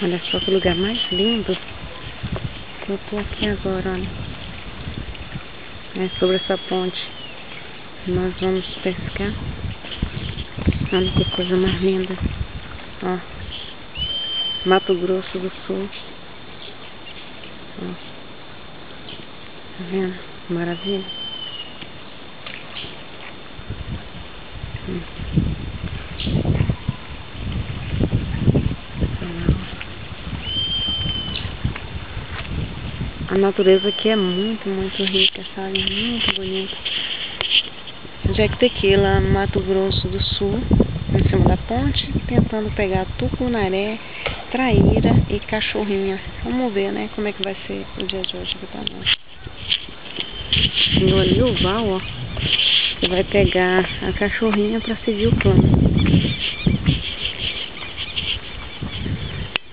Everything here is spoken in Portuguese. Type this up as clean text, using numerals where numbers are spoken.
Olha só que lugar mais lindo. Eu tô aqui agora, olha. É sobre essa ponte. Nós vamos pescar. Olha que coisa mais linda. Ó. Mato Grosso do Sul. Ó. Tá vendo? Maravilha. A natureza aqui é muito rica, sabe? Muito bonita. Jequitequila, Mato Grosso do Sul, em cima da ponte, tentando pegar tucunaré, traíra e cachorrinha. Vamos ver, né, como é que vai ser o dia de hoje aqui pra nós. E ali o Val, ó, que vai pegar a cachorrinha pra seguir o plano.